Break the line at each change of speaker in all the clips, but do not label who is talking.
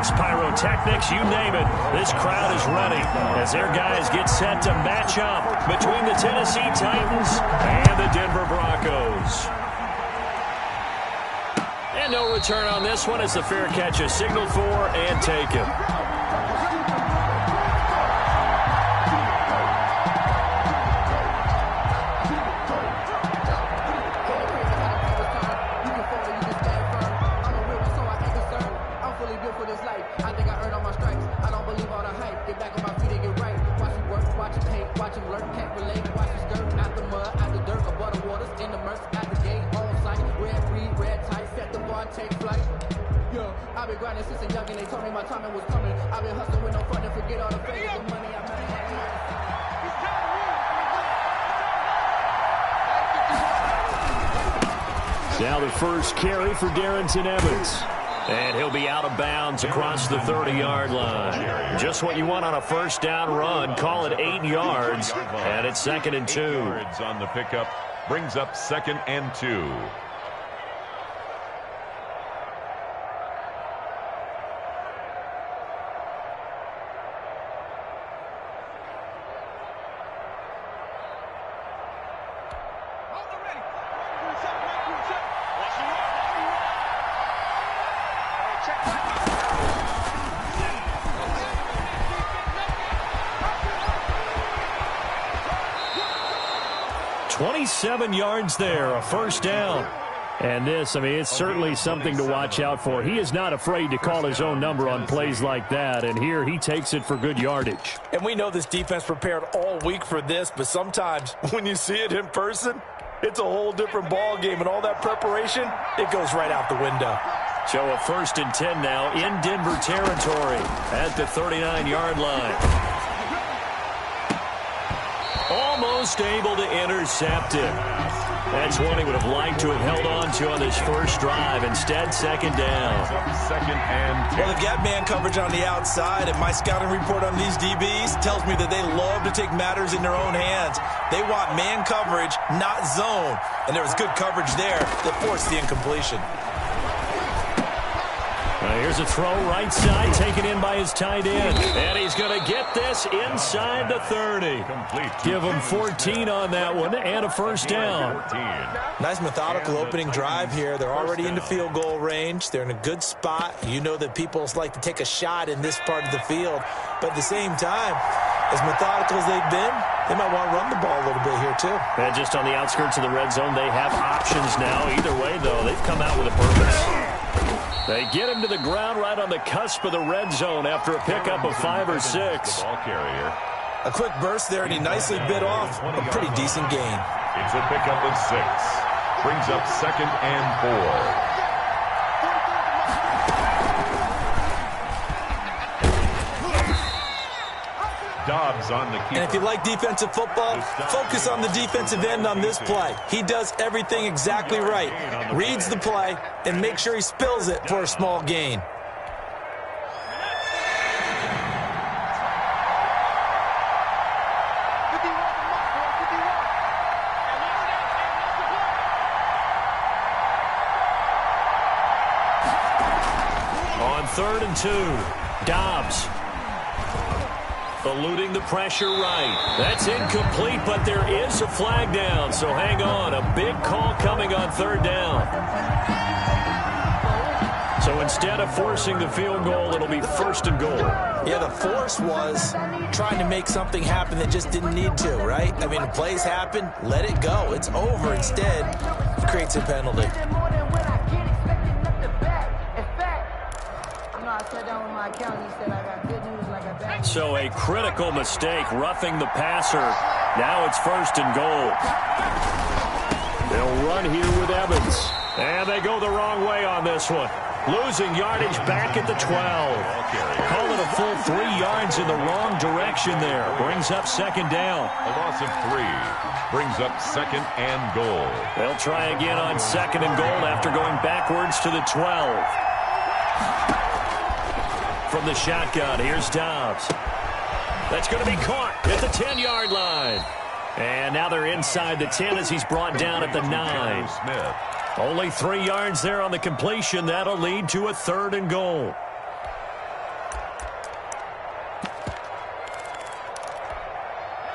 lights, pyrotechnics, you name it. This crowd is ready as their guys get set to match up between the Tennessee Titans and the Denver Broncos. And no return on this one as the fair catch is signaled for and taken.
Now the first carry for Darrington Evans. And he'll be out of bounds across the 30-yard line. Just what you want on a first down run. Call it 8 yards. And it's 2nd and 2.
Yards on the pickup brings up 2nd and 2.
Seven yards there, a first down.
And this, I mean, it's certainly something to watch out for. He is not afraid to call his own number on plays like that, and here he takes it for good yardage.
And we know this defense prepared all week for this, but sometimes when you see it in person, it's a whole different ball game, and all that preparation, it goes right out the window.
So a 1st and 10 now in Denver territory at the 39-yard line. Almost able to intercept it. That's one he would have liked to have held on to on this first drive. Instead, 2nd down.
2nd and 10.
Well, they've got man coverage on the outside, and my scouting report on these DBs tells me that they love to take matters in their own hands. They want man coverage, not zone. And there was good coverage there that forced the incompletion.
Here's a throw right side, taken in by his tight end. And he's going to get this inside the 30. Give him 14 on that one and a first down.
Nice methodical opening drive here. They're already into field goal range. They're in a good spot. You know that people like to take a shot in this part of the field. But at the same time, as methodical as they've been, they might want to run the ball a little bit here too.
And just on the outskirts of the red zone, they have options now. Either way, though, they've come out with a purpose. They get him to the ground right on the cusp of the red zone after a pickup of 5 or 6.
Ball carrier.
A quick burst there, and he nicely bit off a pretty decent gain.
It's a pickup of 6. Brings up 2nd and 4. Dobbs on the keeper.
And if you like defensive football, focus on the defensive end on this play. He does everything exactly right. Reads the play and makes sure he spills it for a small gain.
On 3rd and 2, Dobbs. Eluding the pressure right. That's incomplete, but there is a flag down, so hang on. A big call coming on 3rd down. So instead of forcing the field goal, it'll be 1st and goal.
Yeah, the force was trying to make something happen that just didn't need to, right? I mean, the plays happen, let it go. It's over. Instead, it creates a penalty.
So a critical mistake, roughing the passer. Now it's 1st and goal. They'll run here with Evans. And they go the wrong way on this one. Losing yardage back at the 12. Call it a full 3 yards in the wrong direction there. Brings up 2nd down.
A loss of 3. Brings up 2nd and goal.
They'll try again on 2nd and goal after going backwards to the 12. From the shotgun, here's Dobbs. That's going to be caught at the 10-yard line. And now they're inside the 10 as he's brought down at the 9. Only 3 yards there on the completion. That'll lead to a 3rd and goal.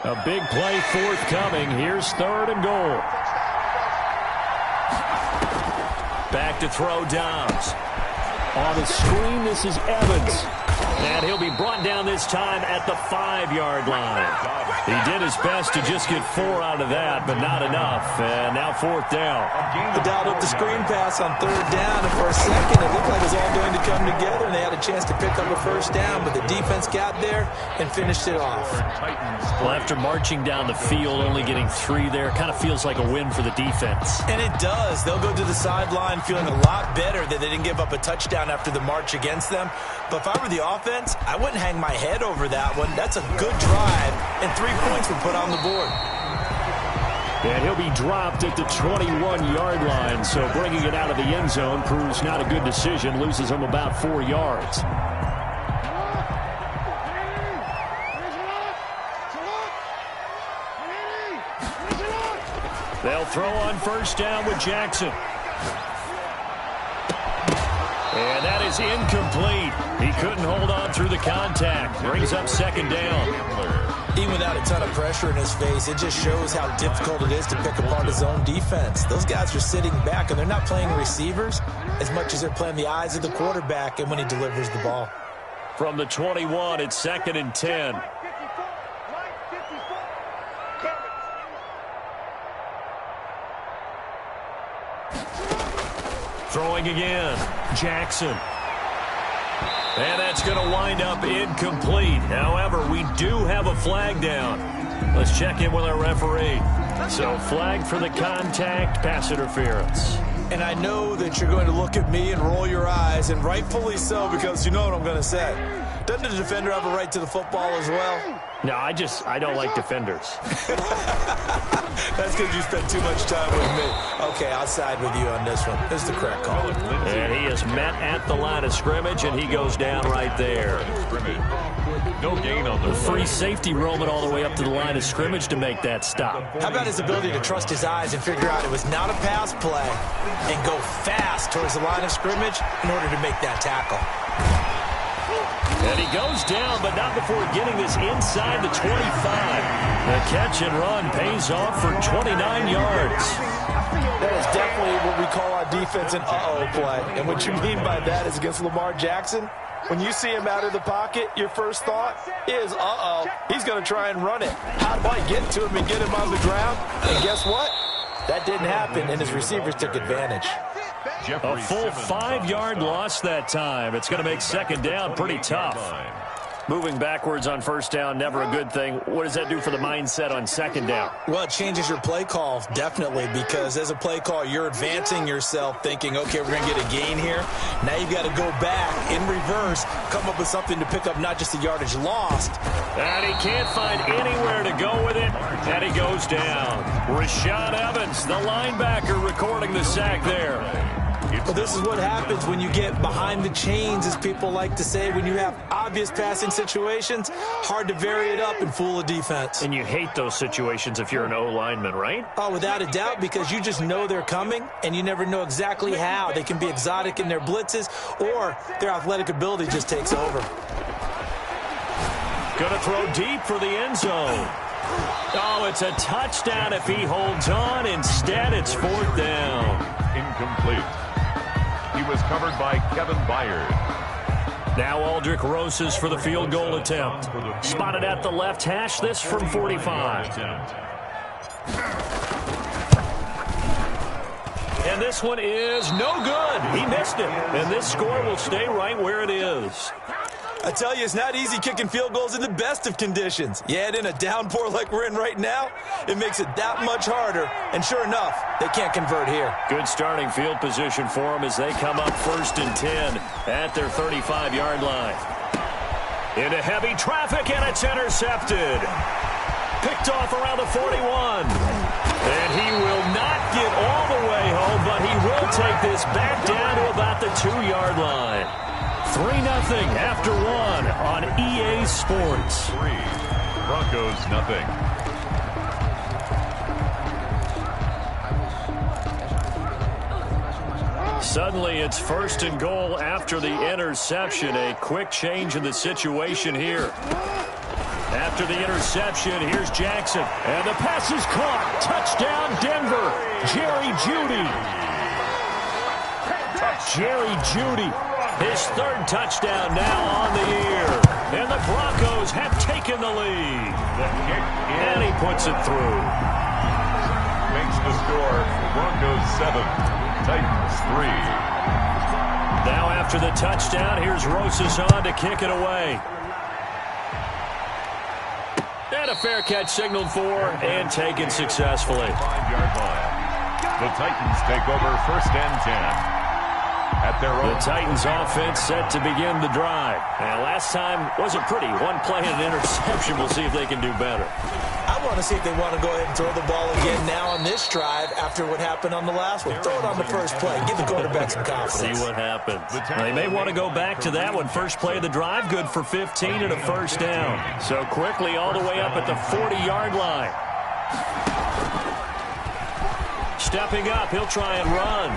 A big play forthcoming. Here's 3rd and goal. Back to throw Dobbs. On the screen, this is Evans. And he'll be brought down this time at the 5-yard line. He did his best to just get 4 out of that, but not enough. And now 4th down.
They dialed up the screen pass on 3rd down, and for a second, it looked like it was all going to come together, and they had a chance to pick up a 1st down, but the defense got there and finished it off.
Well, after marching down the field, only getting 3 there, kind of feels like a win for the defense.
And it does. They'll go to the sideline feeling a lot better that they didn't give up a touchdown after the march against them. But if I were the offense, I wouldn't hang my head over that one. That's a good drive, and 3 points were put on the board.
And he'll be dropped at the 21-yard line, so bringing it out of the end zone proves not a good decision, loses him about 4 yards. They'll throw on 1st down with Jackson. And that is incomplete. He couldn't hold on through the contact. Brings up 2nd down.
Even without a ton of pressure in his face, it just shows how difficult it is to pick apart his own defense. Those guys are sitting back, and they're not playing receivers as much as they're playing the eyes of the quarterback and when he delivers the ball.
From the 21, it's 2nd and 10. Throwing again, Jackson. And that's going to wind up incomplete. However, we do have a flag down. Let's check in with our referee. So, flag for the contact, pass interference.
And I know that you're going to look at me and roll your eyes, and rightfully so, because you know what I'm going to say. Doesn't the defender have a right to the football as well?
No, I don't like defenders.
That's because you spent too much time with me. Okay, I'll side with you on this one. This is the correct call.
And he is met at the line of scrimmage, and he goes down right there.
No gain on the
free safety roaming all the way up to the line of scrimmage to make that stop.
How about his ability to trust his eyes and figure out it was not a pass play and go fast towards the line of scrimmage in order to make that tackle.
And he goes down, but not before getting this inside the 25. The catch and run pays off for 29 yards.
That is definitely what we call on defense an uh-oh play. And what you mean by that is against Lamar Jackson, when you see him out of the pocket, your first thought is, uh-oh, he's going to try and run it. How do I get to him and get him on the ground? And guess what? That didn't happen, and his receivers took advantage.
A full 5-yard loss that time. It's going to make 2nd down pretty tough. Moving backwards on 1st down, never a good thing. What does that do for the mindset on 2nd down?
Well, it changes your play call, definitely, because as a play call, you're advancing yourself thinking, okay, we're going to get a gain here. Now you've got to go back in reverse, come up with something to pick up not just the yardage lost.
And he can't find anywhere to go with it, and he goes down. Rashaan Evans, the linebacker, recording the sack there.
Well, this is what happens when you get behind the chains, as people like to say. When you have obvious passing situations, hard to vary it up and fool a defense.
And you hate those situations if you're an O-lineman, right?
Oh, without a doubt, because you just know they're coming, and you never know exactly how. They can be exotic in their blitzes, or their athletic ability just takes over.
Going to throw deep for the end zone. Oh, it's a touchdown if he holds on. Instead, it's 4th down.
Incomplete. He was covered by Kevin Byard.
Now Aldrick Rosas for the field goal attempt. Spotted at the left hash, this from 45. And this one is no good. He missed it. And this score will stay right where it is.
I tell you, it's not easy kicking field goals in the best of conditions. Yet in a downpour like we're in right now, it makes it that much harder. And sure enough, they can't convert here.
Good starting field position for them as they come up 1st and 10 at their 35-yard line. Into heavy traffic, and it's intercepted. Picked off around the 41. And he will not get all the way home, but he will take this back down to about the 2-yard line. 3-0 after 1 on EA Sports.
3. Broncos nothing.
Suddenly it's 1st and goal after the interception. A quick change in the situation here. After after the interception. Here's Jackson. And the pass is caught. Touchdown, Denver. Jerry Jeudy. Jerry Jeudy. His third touchdown now on the year. And the Broncos have taken the lead. And he puts it through.
Makes the score. Broncos 7, Titans 3.
Now after the touchdown, here's Rosas on to kick it away. And a fair catch signaled for and taken successfully.
5-yard line. The Titans take over 1st and 10. At their own.
The Titans offense set to begin the drive. And last time wasn't pretty. One play and an interception. We'll see if they can do better.
I want to see if they want to go ahead and throw the ball again now on this drive after what happened on the last one. Throw it on the first play. Give the quarterback some confidence.
See what happens. They may want to go back to that one. First play of the drive, good for 15 and a first down. So quickly all the way up at the 40-yard line. Stepping up, he'll try and run.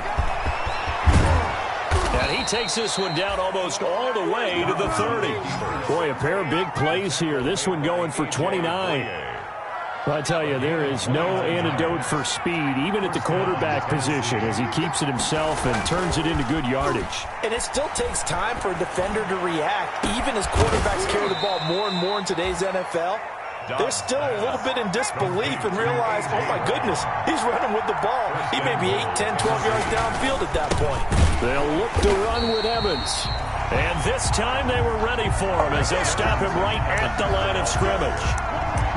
And he takes this one down almost all the way to the 30. Boy, a pair of big plays here. This one going for 29. Well, I tell you, there is no antidote for speed, even at the quarterback position, as he keeps it himself and turns it into good yardage.
And it still takes time for a defender to react, even as quarterbacks carry the ball more and more in today's NFL. They're still a little bit in disbelief and realize, oh, my goodness, he's running with the ball. He may be 8, 10, 12 yards downfield at that point.
They'll look to run with Evans. And this time they were ready for him as they'll stop him right at the line of scrimmage.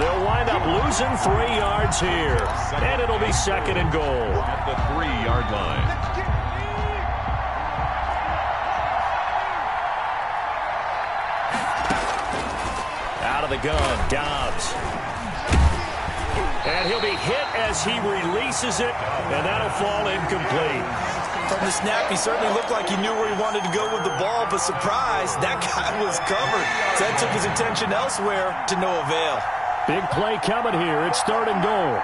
They'll wind up losing 3 yards here. And it'll be 2nd and goal.
At the 3-yard line.
Out of the gun, Dobbs. And he'll be hit as he releases it, and that'll fall incomplete.
From the snap, he certainly looked like he knew where he wanted to go with the ball, but surprise, that guy was covered. So that took his attention elsewhere to no avail.
Big play coming here. It's 3rd and goal.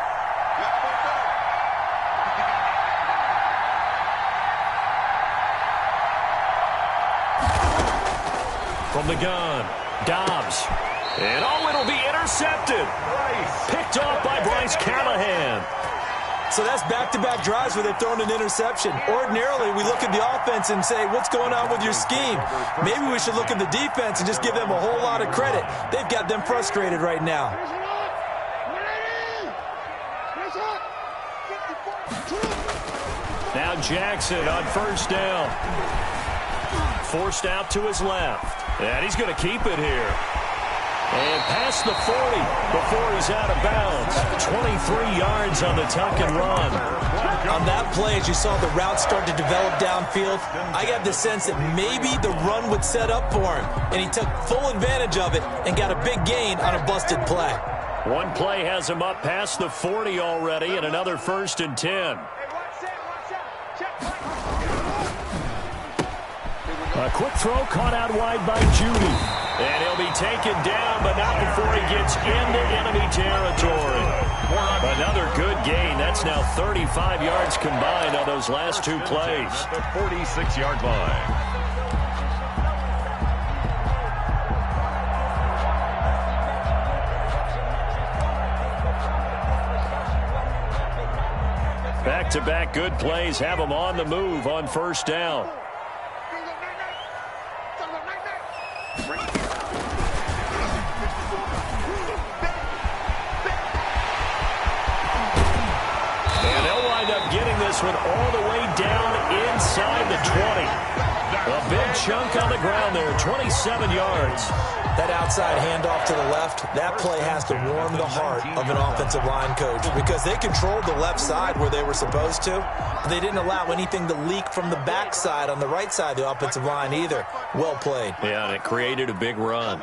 From the gun, Dobbs. And it'll be intercepted. Picked off by Bryce Callahan.
So that's back-to-back drives where they've thrown an interception. Ordinarily, we look at the offense and say, what's going on with your scheme? Maybe we should look at the defense and just give them a whole lot of credit. They've got them frustrated right now.
Now Jackson on 1st down. Forced out to his left. And he's going to keep it here. And past the 40 before he's out of bounds. 23 yards on the tuck and run.
On that play, as you saw the route start to develop downfield, I got the sense that maybe the run would set up for him. And he took full advantage of it and got a big gain on a busted play.
One play has him up past the 40 already, and another 1st and 10. A quick throw caught out wide by Jeudy. And he'll be taken down, but not before he gets into enemy territory. Another good gain. That's now 35 yards combined on those last 2 plays.
At the 46-yard line.
Back-to-back good plays have them on the move on 1st down. This one all the way down inside the 20. A big chunk on the ground there, 27 yards.
That outside handoff to the left, that play has to warm the heart of an offensive line coach because they controlled the left side where they were supposed to. But they didn't allow anything to leak from the backside on the right side of the offensive line either. Well played.
Yeah, and it created a big run.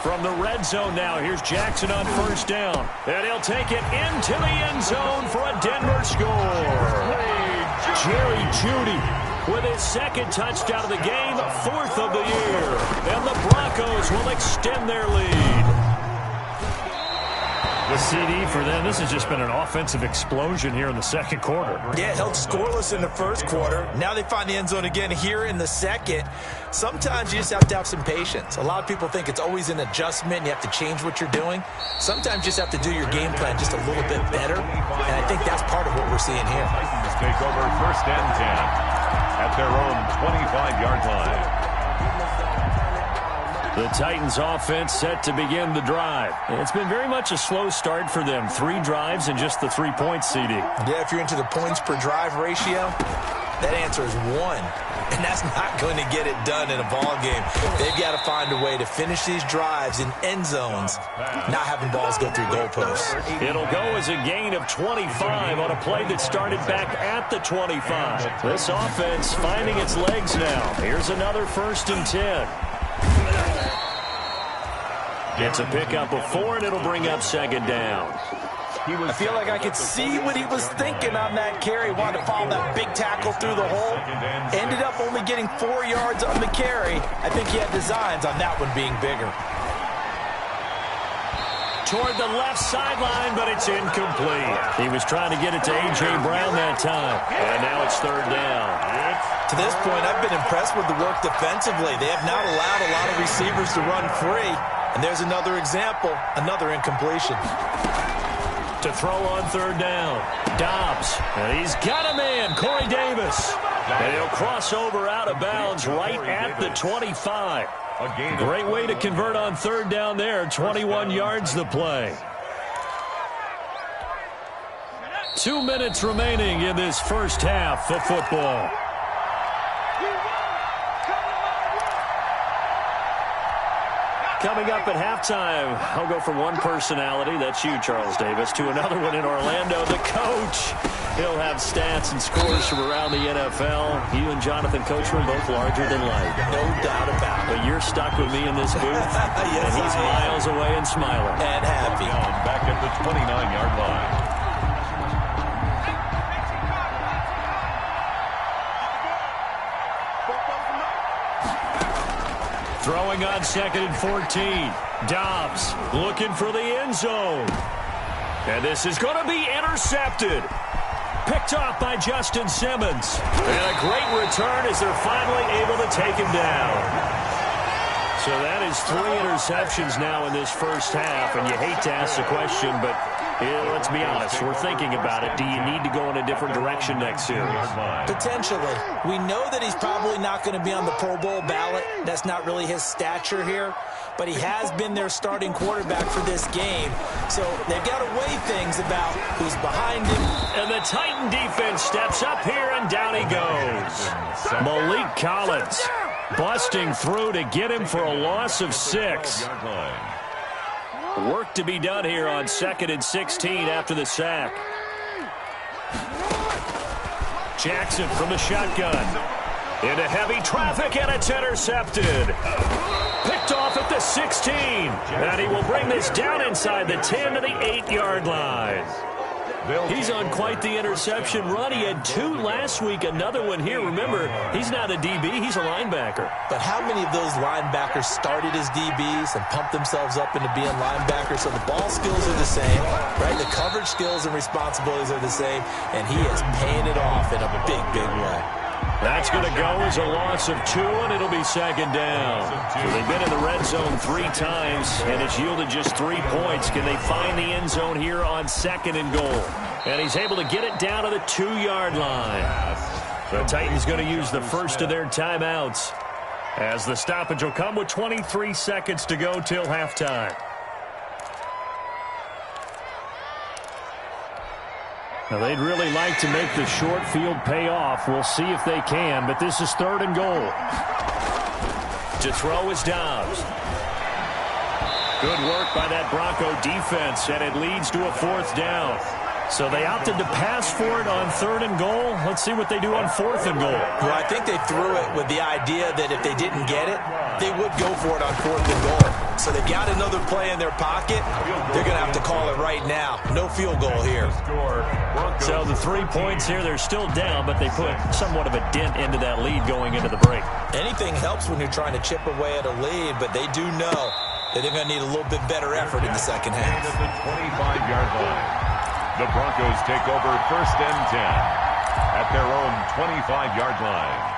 From the red zone now, here's Jackson on 1st down. And he'll take it into the end zone for a Denver score. Jerry Jeudy with his 2nd touchdown of the game, 4th of the year. And the Broncos will extend their lead. The CD for them, this has just been an offensive explosion here in the second quarter.
Yeah, held scoreless in the first quarter. Now they find the end zone again here in the second. Sometimes you just have to have some patience. A lot of people think it's always an adjustment. You have to change what you're doing. Sometimes you just have to do your game plan just a little bit better. And I think that's part of what we're seeing here.
Titans take over first and 10 at their own 25-yard line.
The Titans offense set to begin the drive. It's been very much a slow start for them. 3 drives and just the 3-point CD.
Yeah, if you're into the points per drive ratio, that answer is 1. And that's not going to get it done in a ball game. They've got to find a way to finish these drives in end zones, not having balls go through goalposts.
It'll go as a gain of 25 on a play that started back at the 25. This offense finding its legs now. Here's another 1st and 10. Gets a pickup of 4, and it'll bring up 2nd down.
I feel like I could see what he was thinking on that carry. Wanted to follow that big tackle through the hole. Ended up only getting 4 yards on the carry. I think he had designs on that one being bigger.
Toward the left sideline, but it's incomplete. He was trying to get it to A.J. Brown that time. And now it's 3rd down.
To this point, I've been impressed with the work defensively. They have not allowed a lot of receivers to run free. And there's another example, another incompletion.
To throw on 3rd down, Dobbs. And he's got a man, Corey Davis. And he'll cross over out of bounds right at the 25. Great way to convert on 3rd down there. 21 yards the play. 2 minutes remaining in this first half of football. Coming up at halftime, I'll go from one personality, that's you, Charles Davis, to another one in Orlando, the coach. He'll have stats and scores from around the NFL. You and Jonathan Coachman both larger than life.
No doubt about it.
But you're stuck with me in this booth,
yes,
and he's miles away and smiling.
And happy.
Back at the 29-yard line.
Throwing on 2nd and 14. Dobbs looking for the end zone. And this is going to be intercepted. Picked off by Justin Simmons. And a great return as they're finally able to take him down. So that is 3 interceptions now in this first half. And you hate to ask the question, but let's be honest. We're thinking about it. Do you need to go in a different direction next series?
Potentially. We know that he's probably not going to be on the Pro Bowl ballot. That's not really his stature here. But he has been their starting quarterback for this game. So they've got to weigh things about who's behind him.
And the Titan defense steps up here, and down he goes. Malik Collins busting through to get him for a loss of 6. Work to be done here on 2nd and 16 after the sack. Jackson from the shotgun. Into heavy traffic, and it's intercepted. Picked off at the 16. And he will bring this down inside the 10 to the 8-yard line. He's on quite the interception run. He had 2 last week, another one here. Remember, he's not a DB, he's a linebacker.
But how many of those linebackers started as DBs and pumped themselves up into being linebackers? So the ball skills are the same, right? The coverage skills and responsibilities are the same, and he is paying it off in a big, big way.
That's going to go as a loss of 2, and it'll be 2nd down. So they've been in the red zone 3 times, and it's yielded just 3 points. Can they find the end zone here on 2nd and goal? And he's able to get it down to the 2-yard line. The Titans going to use the first of their timeouts, as the stoppage will come with 23 seconds to go till halftime. Now, they'd really like to make the short field pay off. We'll see if they can, but this is 3rd and goal. To throw is Dobbs. Good work by that Bronco defense, and it leads to a 4th down. So they opted to pass for it on 3rd and goal. Let's see what they do on 4th and goal.
Well, I think they threw it with the idea that if they didn't get it, they would go for it on 4th and goal. So they got another play in their pocket. They're going to have to call it right now. No field goal here.
So the 3 points here, they're still down, but they put somewhat of a dent into that lead going into the break.
Anything helps when you're trying to chip away at a lead, but they do know that they're going to need a little bit better effort in the second half.
At the 25-yard line. The Broncos take over 1st and 10 at their own 25-yard line.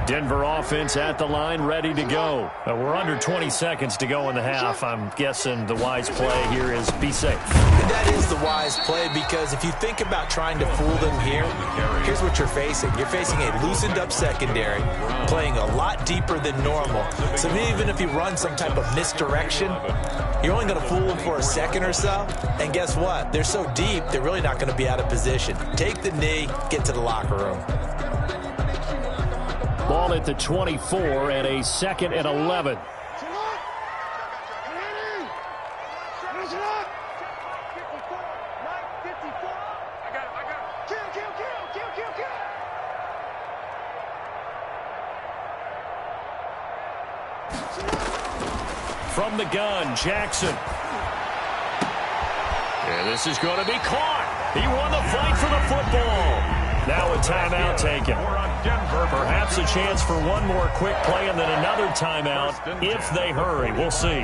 Denver offense at the line, ready to go. We're under 20 seconds to go in the half. I'm guessing the wise play here is be safe.
And that is the wise play, because if you think about trying to fool them here, here's what you're facing. You're facing a loosened up secondary, playing a lot deeper than normal. So even if you run some type of misdirection, you're only going to fool them for a second or so. And guess what? They're so deep, they're really not going to be out of position. Take the knee, get to the locker room.
Ball at the 24 and a 2nd and 11. From the gun, Jackson. And this is going to be caught. He won the fight for the football. Now a timeout taken. Perhaps a chance for one more quick play and then another timeout if they hurry. We'll see.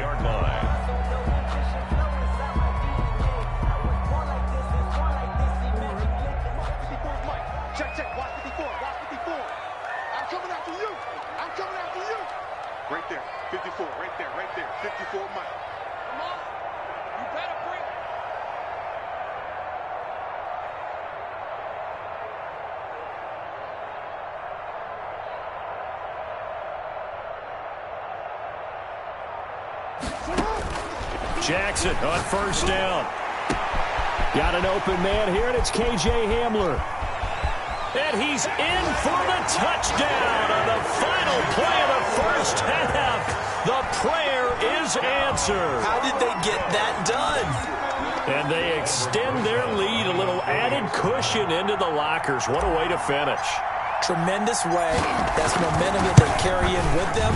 Check. Watch 54. Watch 54. I'm coming after you. I'm coming after you. Right there. 54. Right there. 54 Mike. Come on. You better bring.
Jackson on 1st down. Got an open man here, and it's K.J. Hamler. And he's in for the touchdown on the final play of the 1st half. The prayer is answered.
How did they get that done?
And they extend their lead, a little added cushion into the lockers. What a way to finish.
Tremendous way. That's momentum that they carry in with them.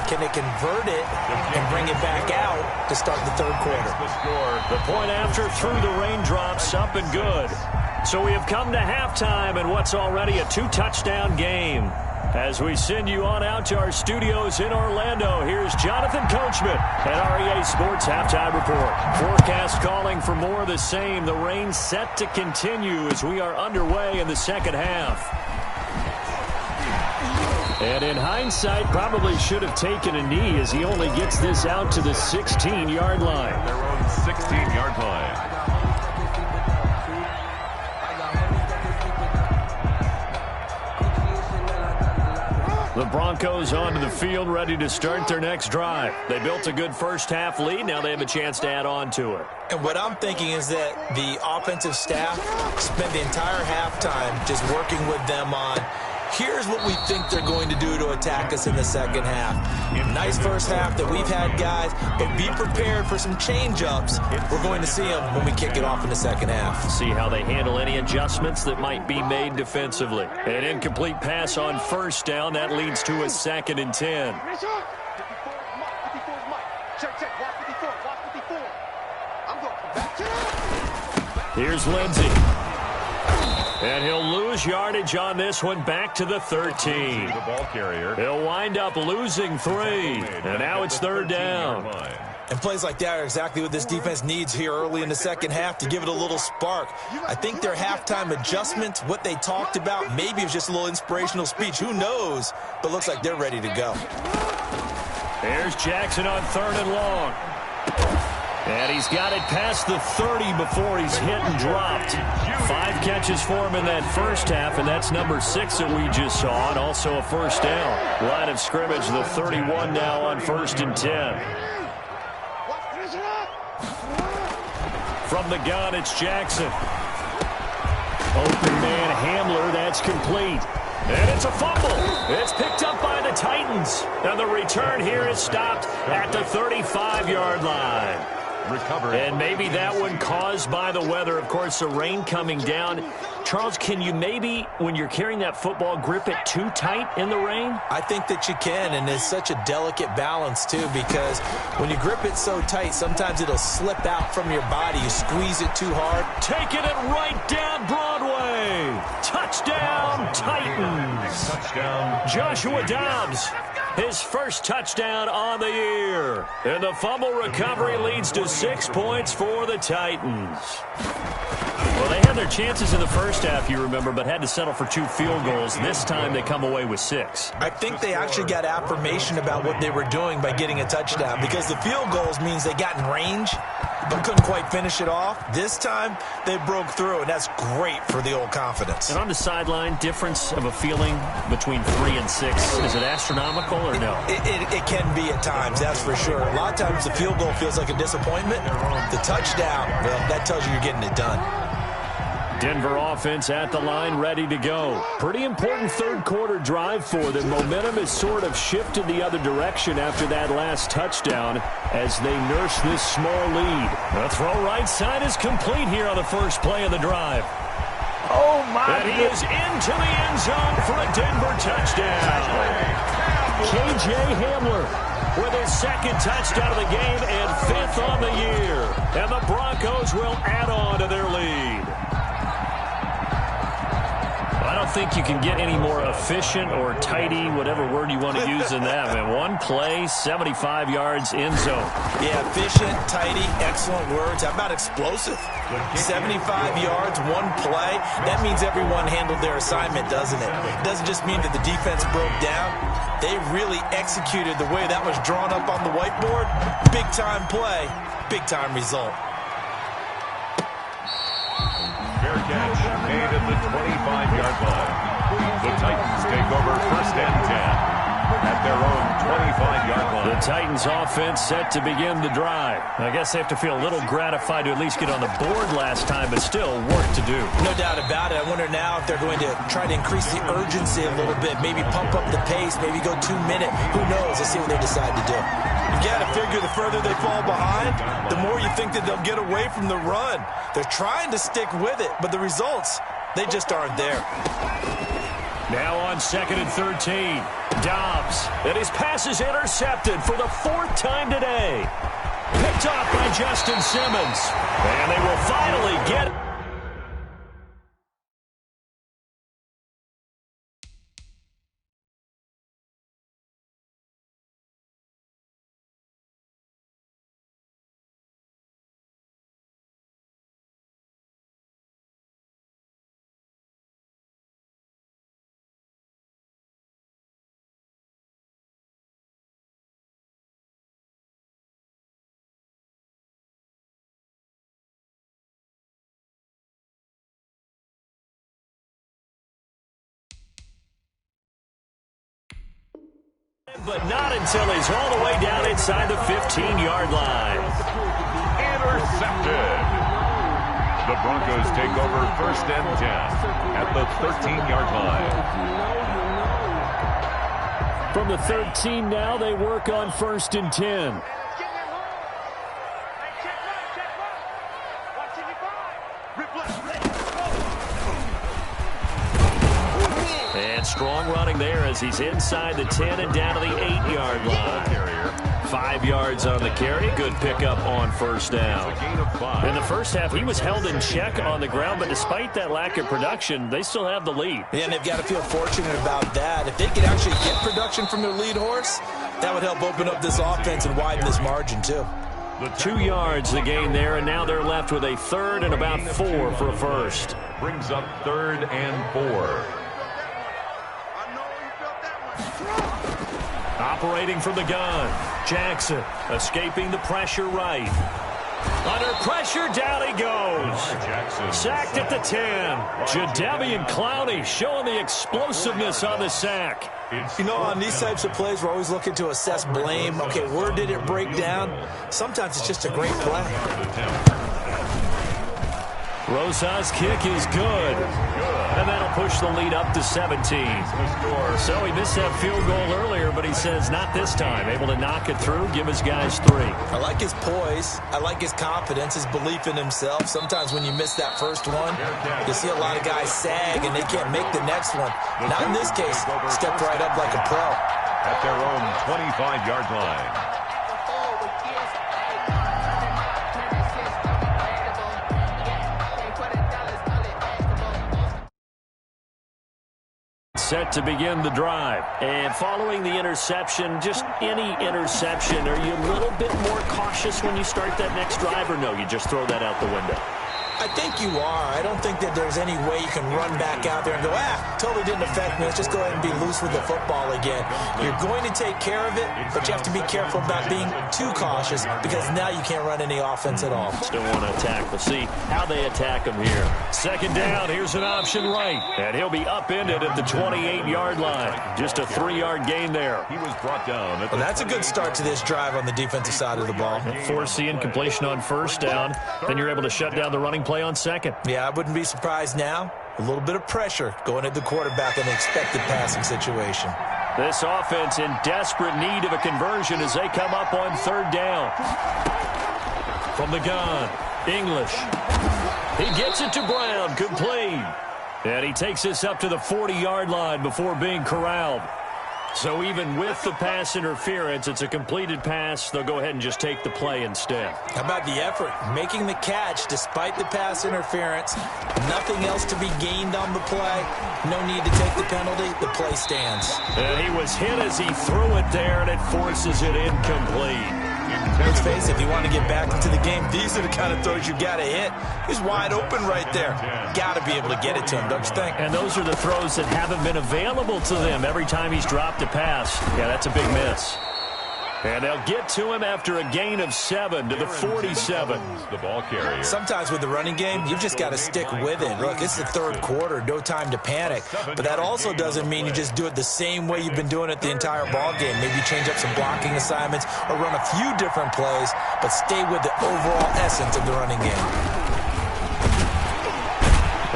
Can they convert it and bring it back out to start the 3rd quarter?
The point after through the raindrops, up and good. So we have come to halftime in what's already a 2-touchdown game. As we send you on out to our studios in Orlando, here's Jonathan Coachman at REA Sports Halftime Report. Forecast calling for more of the same. The rain set to continue as we are underway in the second half. And in hindsight, probably should have taken a knee as he only gets this out to the 16-yard line.
Their own 16-yard line.
The Broncos onto the field, ready to start their next drive. They built a good first half lead. Now they have a chance to add on to it.
And what I'm thinking is that the offensive staff spent the entire halftime just working with them on, here's what we think they're going to do to attack us in the second half. Nice first half that we've had, guys, but be prepared for some change-ups. We're going to see them when we kick it off in the second half.
See how they handle any adjustments that might be made defensively. An incomplete pass on 1st down. That leads to a 2nd and 10. Here's Lindsey. And he'll lose yardage on this one, back to the 13.
The ball carrier.
He'll wind up losing 3. And now it's 3rd down.
And plays like that are exactly what this defense needs here early in the second half to give it a little spark. I think their halftime adjustments, what they talked about, maybe it was just a little inspirational speech. Who knows? But looks like they're ready to go.
There's Jackson on 3rd and long. And he's got it past the 30 before he's hit and dropped. 5 catches for him in that first half, and that's number 6 that we just saw, and also a 1st down. Line of scrimmage, the 31 now on 1st and 10. From the gun, it's Jackson. Open man Hamler, that's complete. And it's a fumble. It's picked up by the Titans. And the return here is stopped at the 35-yard line.
Recovered.
And maybe that one caused by the weather. Of course, the rain coming down. Charles, can you maybe, when you're carrying that football, grip it too tight in the rain?
I think that you can, and it's such a delicate balance, too, because when you grip it so tight, sometimes it'll slip out from your body. You squeeze it too hard.
Taking it right down Broadway.
way. Touchdown, Titans.
Touchdown.
Joshua Dobbs, his first touchdown on the year. And the fumble recovery leads to 6 points for the Titans. Well, they had their chances in the first half, you remember, but had to settle for 2 field goals. This time they come away with 6.
I think they actually got affirmation about what they were doing by getting a touchdown, because the field goals means they got in range but couldn't quite finish it off. This time they broke through, and that's great for the old confidence.
And on the sideline, difference of a feeling between 3 and 6, is it astronomical or no?
It can be at times, that's for sure. A lot of times the field goal feels like a disappointment. The touchdown, well, that tells you you're getting it done.
Denver offense at the line, ready to go. Pretty important third-quarter drive for them. Momentum has sort of shifted the other direction after that last touchdown as they nurse this small lead. The throw right side is complete here on the first play of the drive.
Oh, my
And he is into the end zone for a Denver touchdown. K.J. Hamler with his second touchdown of the game and 5th on the year. And the Broncos will add on to their lead. I don't think you can get any more efficient or tidy, whatever word you want to use in that. Man, one play, 75 yards, end zone.
Yeah, efficient, tidy, excellent words. How about explosive? 75 yards, one play. That means everyone handled their assignment, doesn't it? It doesn't just mean that the defense broke down. They really executed the way that was drawn up on the whiteboard. Big-time play, big-time result.
Fair catch made at the 25-yard line. The Titans take over first and 10 at their own 25-yard line.
The Titans offense set to begin the drive. I guess they have to feel a little gratified to at least get on the board last time, but still work to do.
No doubt about it. I wonder now if they're going to try to increase the urgency a little bit, maybe pump up the pace, maybe go 2-minute. Who knows? Let's see what they decide to do. You got to figure the further they fall behind, the more you think that they'll get away from the run. They're trying to stick with it, but the results, they just aren't there.
Now on 2nd and 13. Dobbs, and his pass is intercepted for the 4th time today. Picked off by Justin Simmons. And they will finally get it. But not until he's all the way down inside the 15-yard line.
Intercepted. The Broncos take over first and 10 at the 13-yard line.
From the 13 now, they work on 1st and 10. And strong running there as he's inside the 10 and down to the 8-yard line. 5 yards on the carry. Good pickup on first down. In the first half, he was held in check on the ground, but despite that lack of production, they still have the lead.
Yeah, and they've got to feel fortunate about that. If they could actually get production from their lead horse, that would help open up this offense and widen this margin, too.
2 yards the gain there, and now they're left with a 3rd and about 4 for a first.
Brings up 3rd and 4.
Operating from the gun, Jackson escaping the pressure right. Under pressure, down he goes. Sacked at the 10. Jadeveon Clowney showing the explosiveness on the sack.
You know, on these types of plays, we're always looking to assess blame. Okay, where did it break down? Sometimes it's just a great play.
Rosa's kick is good. And that'll push the lead up to 17. So he missed that field goal earlier, but he says not this time. Able to knock it through, give his guys 3.
I like his poise. I like his confidence, his belief in himself. Sometimes when you miss that first one, you see a lot of guys sag and they can't make the next one. Not in this case. Stepped right up like a pro.
At their own 25-yard line.
set to begin the drive.
And following the interception, just any interception, are you a little bit more cautious when you start that next drive, or no, you just throw that out the window?
I think you are. I don't think that there's any way you can run back out there and go, totally didn't affect me. Let's just go ahead and be loose with the football again. You're going to take care of it, but you have to be careful about being too cautious because now you can't run any offense at all.
Still want to attack. We'll see how they attack him here.
Second down, here's an option right. And he'll be upended at the 28-yard line. Just a 3-yard gain there.
He was brought down.
Well, that's a good start to this drive on the defensive side of the ball.
Force the incompletion on first down. Then you're able to shut down the running play on second.
Yeah, I wouldn't be surprised now. A little bit of pressure going at the quarterback in the expected passing situation.
This offense in desperate need of a conversion as they come up on third down. From the gun, English. He gets it to Brown, complete. And he takes this up to the 40-yard line before being corralled. So even with the pass interference, it's a completed pass. They'll go ahead and just take the play instead.
How about the effort? Making the catch despite the pass interference. Nothing else to be gained on the play. No need to take the penalty. The play stands.
And he was hit as he threw it there, and it forces it incomplete.
Let's face it, if you want to get back into the game, these are the kind of throws you got to hit. He's wide open right there. Got to be able to get it to him, don't you think?
And those are the throws that haven't been available to them every time he's dropped a pass. Yeah, that's a big miss. And they'll get to him after a gain of 7 to the 47.
The ball carrier.
Sometimes with the running game, you've just got to stick with it. Look, it's the third quarter, no time to panic. But that also doesn't mean you just do it the same way you've been doing it the entire ball game. Maybe change up some blocking assignments or run a few different plays, but stay with the overall essence of the running game.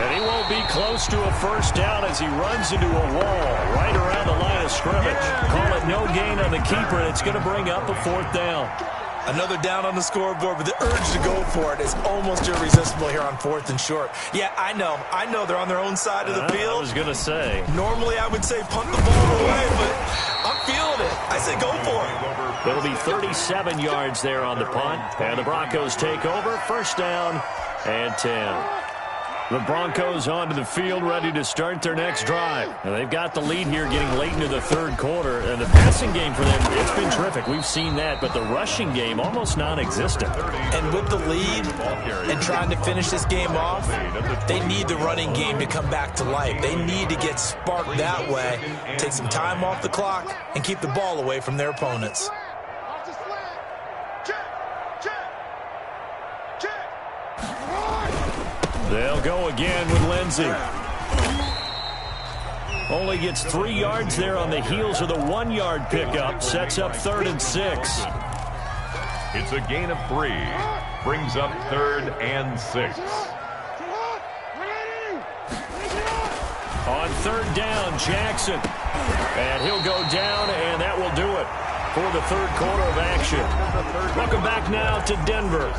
And he won't be close to a first down as he runs into a wall right around the line of scrimmage. Call it no gain on the keeper, and it's going to bring up a fourth down.
Another down on the scoreboard, but the urge to go for it is almost irresistible here on 4th and short. Yeah, I know they're on their own side of the field.
I was going to say.
Normally I would say punt the ball away, but I'm feeling it. I say go for it.
There'll be 37 yards there on the punt, and the Broncos take over. First down and 10.
The Broncos onto the field ready to start their next drive. And they've got the lead here getting late into the third quarter. And the passing game for them, it's been terrific. We've seen that. But the rushing game, almost non-existent.
And with the lead and trying to finish this game off, they need the running game to come back to life. They need to get sparked that way, take some time off the clock, and keep the ball away from their opponents.
They'll go again with Lindsey. Only gets 3 yards there on the heels of the 1-yard pickup. Sets up 3rd and 6.
It's a gain of 3. Brings up 3rd and 6.
On 3rd down, Jackson. And he'll go down, and that will do it for the third quarter of action. Welcome back now to Denver.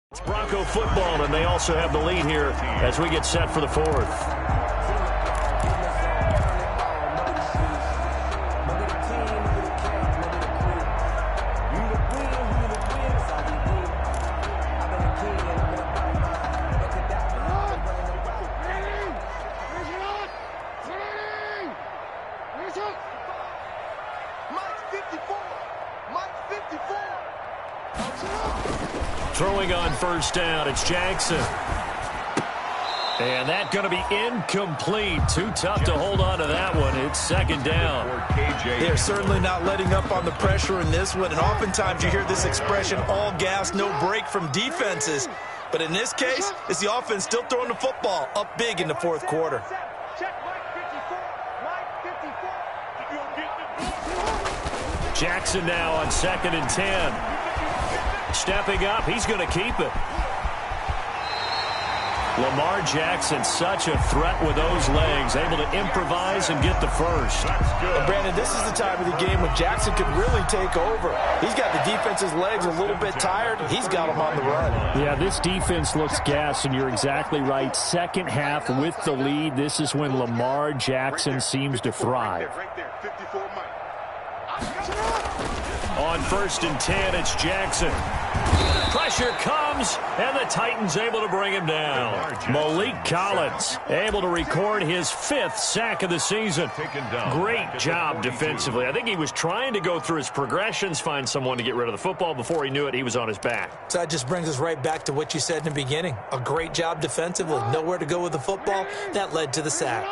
It's Bronco football, and they also have the lead here as we get set for the fourth. Throwing on first down, it's Jackson. And that's going to be incomplete. Too tough to hold on to that one. It's second down.
They're certainly not letting up on the pressure in this one. And oftentimes you hear this expression, all gas, no break from defenses. But in this case, it's the offense still throwing the football up big in the fourth quarter.
Jackson now on 2nd and 10. Stepping up, he's going to keep it. Lamar Jackson, such a threat with those legs, able to improvise and get the first.
And Brandon, this is the time of the game when Jackson could really take over. He's got the defense's legs a little bit tired. He's got them on the run.
Yeah, this defense looks gassed, and you're exactly right. Second half with the lead, this is when Lamar Jackson seems to thrive.
Right there, 54 Mike.
On 1st and 10, it's Jackson. Pressure comes, and the Titans able to bring him down. Malik Collins able to record his 5th sack of the season. Great job defensively. I think he was trying to go through his progressions, find someone to get rid of the football. Before he knew it, he was on his back.
So that just brings us right back to what you said in the beginning. A great job defensively. Nowhere to go with the football. That led to the sack.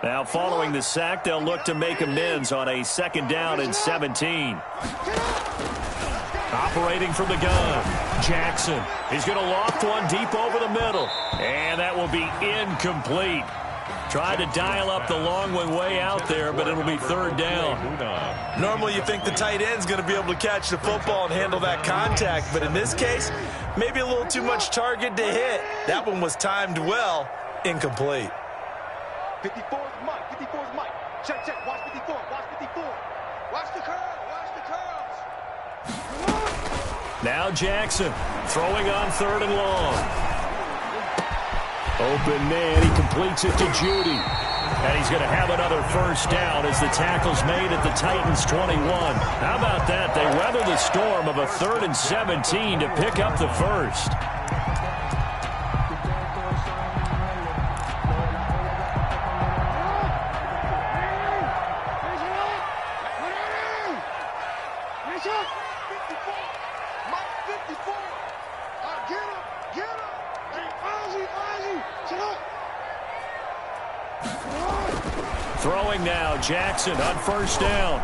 Now, following the sack, they'll look to make amends on a 2nd down and 17. Operating from the gun, Jackson. He's going to loft one deep over the middle. And that will be incomplete. Tried to dial up the long one way out there, but it'll be 3rd down.
Normally you think the tight end's going to be able to catch the football and handle that contact, but in this case, maybe a little too much target to hit. That one was timed well, incomplete.
54 is Mike. 54 is Mike. Check, check. Watch 54. Watch 54. Watch the curl. Watch the curls.
Now Jackson throwing on 3rd and long. Open man, he completes it to Judy. And he's going to have another 1st down as the tackle's made at the Titans' 21. How about that? They weather the storm of a 3rd and 17 to pick up the 1st. Throwing now, Jackson on 1st down.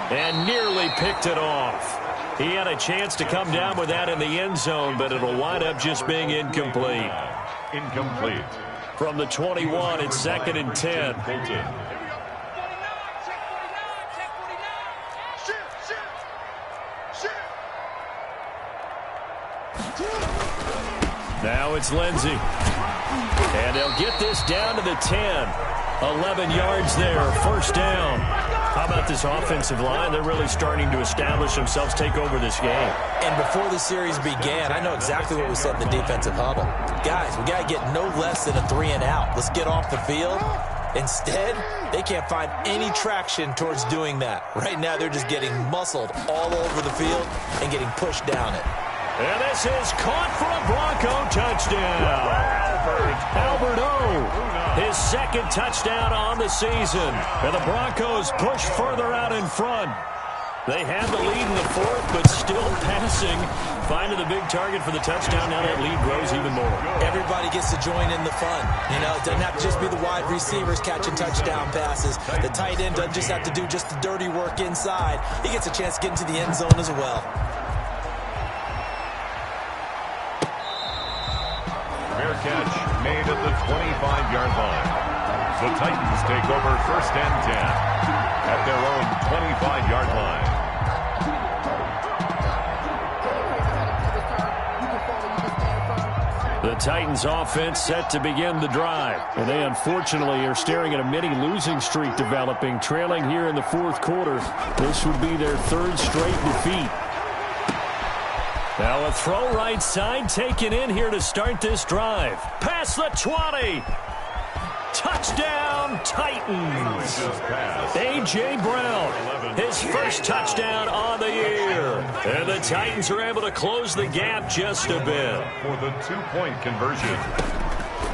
And nearly picked it off. He had a chance to come down with that in the end zone, but it'll wind up just being incomplete.
Incomplete.
From the 21, it's 2nd and 10. Now it's Lindsey. And they'll get this down to the 10. 11 yards there, 1st down. How about this offensive line? They're really starting to establish themselves, take over this game.
And before the series began, I know exactly what we said in the defensive huddle. Guys, we got to get no less than a 3 and out. Let's get off the field. Instead, they can't find any traction towards doing that. Right now, they're just getting muscled all over the field and getting pushed down it.
And this is caught for a Bronco touchdown. Albert O, his 2nd touchdown on the season. And the Broncos push further out in front. They had the lead in the 4th, but still passing. Finding the big target for the touchdown. Now that lead grows even more.
Everybody gets to join in the fun. You know, it doesn't have to just be the wide receivers catching touchdown passes. The tight end doesn't just have to do just the dirty work inside. He gets a chance to get into the end zone as well.
Fair catch made at the 25-yard line. The Titans take over 1st and 10 at their own 25-yard line.
The Titans offense set to begin the drive. And they unfortunately are staring at a mini losing streak developing, trailing here in the 4th quarter. This would be their 3rd straight defeat. Now a throw right side taken in here to start this drive. Past the 20. Touchdown, Titans. A.J. Brown, his 1st touchdown on the year. And the Titans are able to close the gap just a bit.
For the 2-point conversion.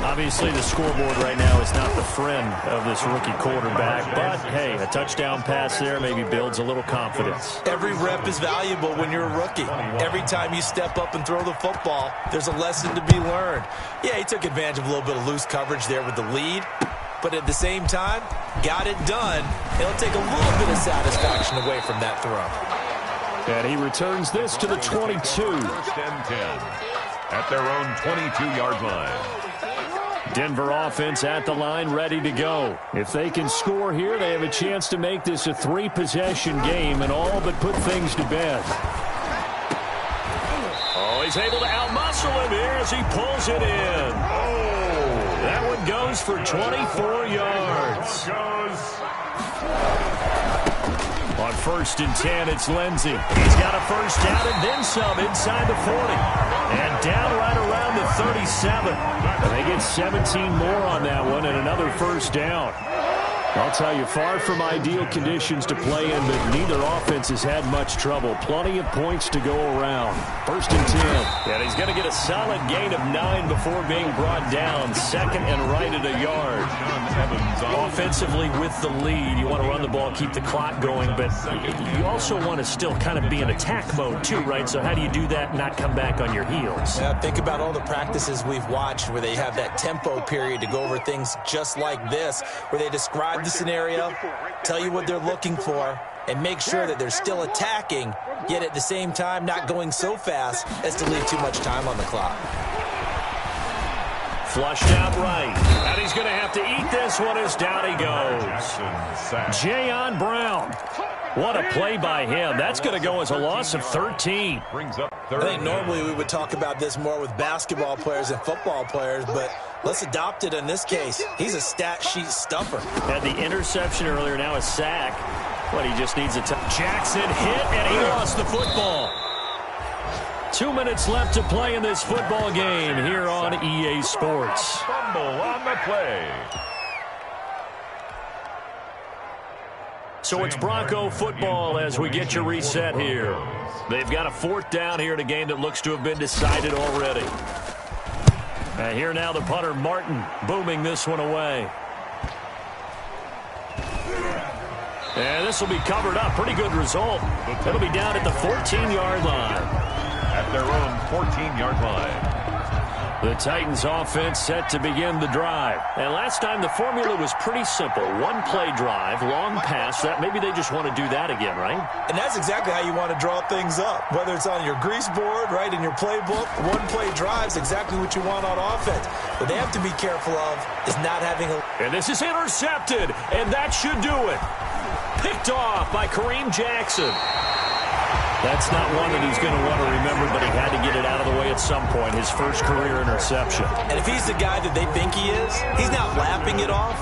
Obviously, the scoreboard right now is not the friend of this rookie quarterback. But, hey, a touchdown pass there maybe builds a little confidence.
Every rep is valuable when you're a rookie. Every time you step up and throw the football, there's a lesson to be learned. Yeah, he took advantage of a little bit of loose coverage there with the lead. But at the same time, got it done. It'll take a little bit of satisfaction away from that throw.
And he returns this to the 22.
1st and 10 at their own 22-yard line.
Denver offense at the line, ready to go. If they can score here, they have a chance to make this a 3-possession game and all but put things to bed. he's able to outmuscle him here as he pulls it in. That one goes for 24 yards. On 1st and 10, it's Lindsey. He's got a first down and then some inside the 40. And down right around the 37. And they get 17 more on that one and another first down. I'll tell you, far from ideal conditions to play in, but neither offense has had much trouble. Plenty of points to go around. 1st and 10. And he's going to get a solid gain of 9 before being brought down. 2nd and right at a yard. Offensively with the lead, you want to run the ball, keep the clock going, but you also want to still kind of be in attack mode too, right? So how do you do that and not come back on your heels?
Yeah, think about all the practices we've watched where they have that tempo period to go over things just like this, where they describe the scenario, tell you what they're looking for, and make sure that they're still attacking, yet at the same time not going so fast as to leave too much time on the clock.
Flushed out right. And he's going to have to eat this one as down he goes. Jayon Brown. What a play by him. That's going to go as a loss of 13.
I think normally we would talk about this more with basketball players and football players, but let's adopt it in this case. He's a stat sheet stuffer.
Had the interception earlier, now a sack. But he just needs a Jackson hit, and he lost the football. 2 minutes left to play in this football game here on EA Sports.
Fumble on the play.
So it's Bronco football as we get your reset here. They've got a 4th down here in a game that looks to have been decided already. And here now the punter, Martin, booming this one away. And this will be covered up. Pretty good result. It'll be down at the 14-yard line.
At their own 14-yard line.
The Titans offense set to begin the drive. And last time the formula was pretty simple. 1-play drive, long pass. That maybe they just want to do that again, right?
And that's exactly how you want to draw things up. Whether it's on your grease board, right, in your playbook, 1-play drive is exactly what you want on offense. What they have to be careful of is not having a...
And this is intercepted, and that should do it. Picked off by Kareem Jackson. That's not one that he's going to want to remember, but he had to get it out of the way at some point, his first career interception.
And if he's the guy that they think he is, he's not laughing it off,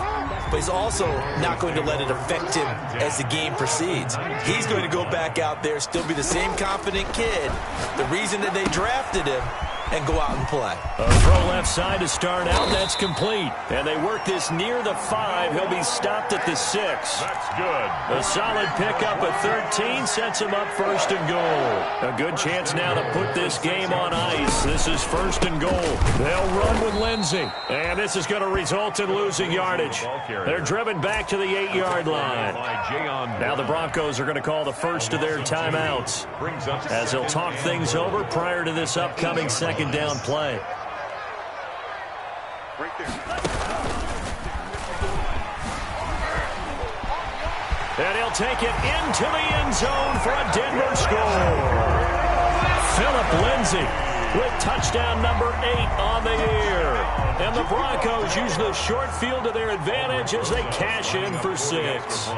but he's also not going to let it affect him as the game proceeds. He's going to go back out there, still be the same confident kid, the reason that they drafted him, and go out and play.
A throw left side to start out. That's complete. And they work this near the 5. He'll be stopped at the 6.
That's good.
A solid pickup at 13 sets him up 1st and goal. A good chance now to put this game on ice. This is 1st and goal. They'll run with Lindsey. And this is going to result in losing yardage. They're driven back to the 8-yard line. Now the Broncos are going to call the first of their timeouts as they'll talk things over prior to this upcoming 2nd down play.
Right there.
And he'll take it into the end zone for a Denver score. Phillip Lindsay with touchdown number 8 on the year. And the Broncos use the short field to their advantage as they cash in for 6.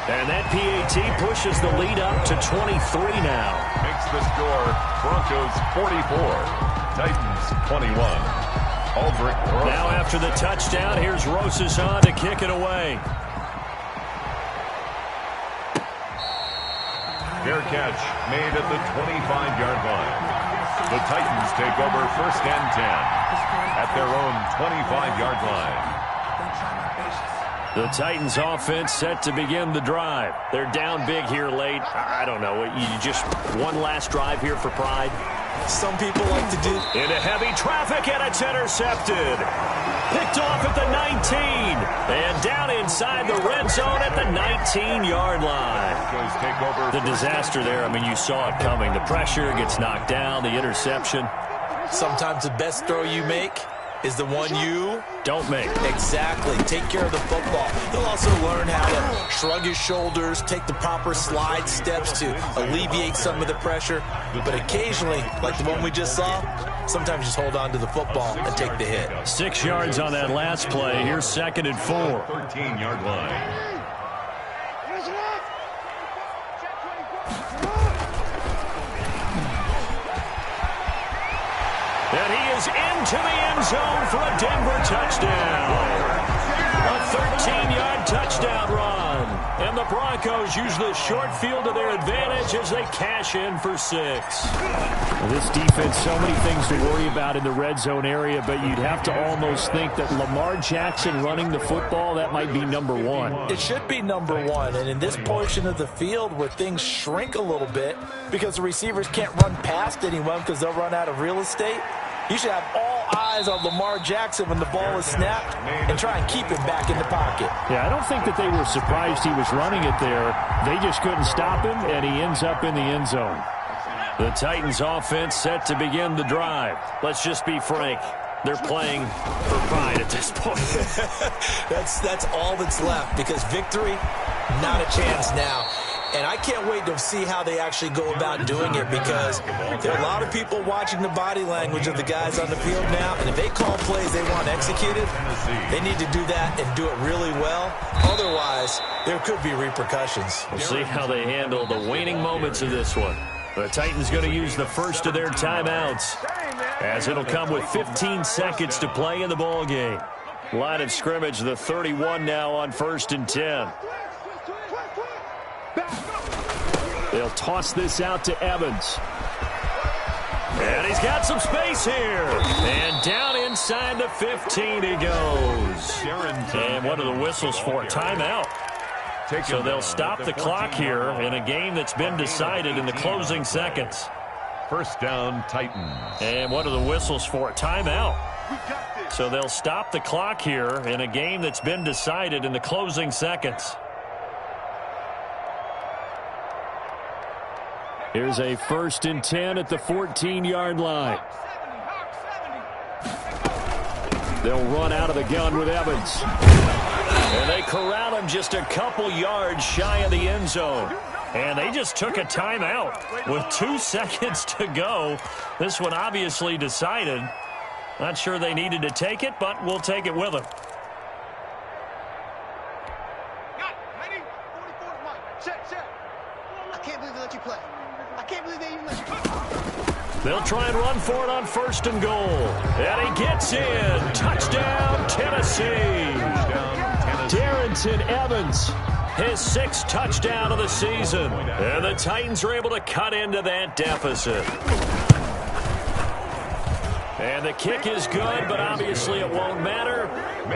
And that PAT pushes the lead up to 23 now.
Makes the score Broncos 44, Titans 21. Aldrich throws.
Now after the touchdown, here's Rosas on to kick it away.
Fair catch made at the 25-yard line. The Titans take over 1st and 10 at their own 25-yard line.
The Titans offense set to begin the drive. They're down big here late. I don't know. You just one last drive here for pride?
Some people like to do.
Into heavy traffic, and it's intercepted. Picked off at the 19. And down inside the red zone at the 19-yard line. The disaster there, I mean, you saw it coming. The pressure gets knocked down, the interception.
Sometimes the best throw you make is the one you
don't make.
Exactly. Take care of the football. He'll also learn how to shrug his shoulders, take the proper slide steps to alleviate some of the pressure. But occasionally, like the one we just saw, sometimes just hold on to the football and take the hit.
6 yards on that last play. Here's 2nd and 4.
13-yard line.
into the end zone for a Denver touchdown. A 13-yard touchdown run. And the Broncos use the short field to their advantage as they cash in for 6.
Well, this defense, so many things to worry about in the red zone area, but you'd have to almost think that Lamar Jackson running the football, that might be number 1.
It should be number 1, and in this portion of the field where things shrink a little bit because the receivers can't run past anyone because they'll run out of real estate, you should have all eyes on Lamar Jackson when the ball is snapped and try and keep him back in the pocket.
Yeah, I don't think that they were surprised he was running it there. They just couldn't stop him, and he ends up in the end zone.
The Titans offense set to begin the drive. Let's just be frank. They're playing for pride at this point.
That's all that's left because victory, not a chance now. And I can't wait to see how they actually go about doing it because there are a lot of people watching the body language of the guys on the field now. And if they call plays they want executed, they need to do that and do it really well. Otherwise, there could be repercussions.
We'll see how they handle the waning moments of this one. The Titans going to use the first of their timeouts as it'll come with 15 seconds to play in the ball game. Line of scrimmage, the 31 now on 1st and 10.
They'll toss this out to Evans.
And he's got some space here. And down inside the 15 he goes. And what are the whistles for? Timeout. So they'll stop the clock here in a game that's been decided in the closing seconds.
First down, Titans.
And what are the whistles for? Timeout. So they'll stop the clock here in a game that's been decided in the closing seconds.
Here's a 1st and 10 at the 14-yard line. They'll run out of the gun with Evans.
And they corral him just a couple yards shy of the end zone. And they just took a timeout with 2 seconds to go. This one obviously decided. Not sure they needed to take it, but we'll take it with them.
I can't believe they let you play. I can't believe they even let you play.
They'll try and run for it on 1st and goal. And he gets in. Touchdown, Tennessee.
Darrington Evans.
His 6th touchdown of the season. And the Titans are able to cut into that deficit. And the kick is good, but obviously it won't matter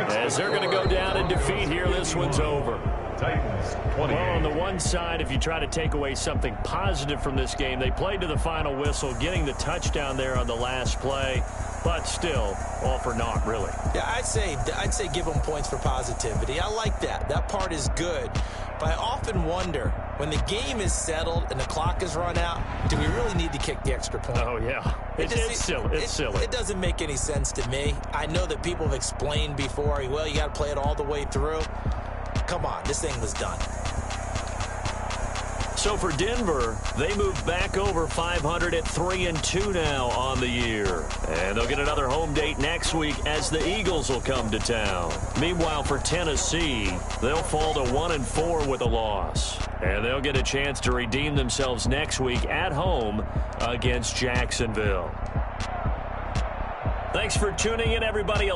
as they're going to go down in defeat here. This one's over.
Titans 28.
Well, on the one side, if you try to take away something positive from this game, they played to the final whistle, getting the touchdown there on the last play, but still, all for naught, really.
Yeah, I'd say give them points for positivity. I like that. That part is good. But I often wonder, when the game is settled and the clock is run out, do we really need to kick the extra point?
Oh, yeah. It's silly. It's silly.
It doesn't make any sense to me. I know that people have explained before, well, you got to play it all the way through. Come on, this thing was done.
So for Denver, they move back over 500 at 3-2 now on the year. And they'll get another home date next week as the Eagles will come to town. Meanwhile, for Tennessee, they'll fall to 1-4 with a loss. And they'll get a chance to redeem themselves next week at home against Jacksonville. Thanks for tuning in, everybody.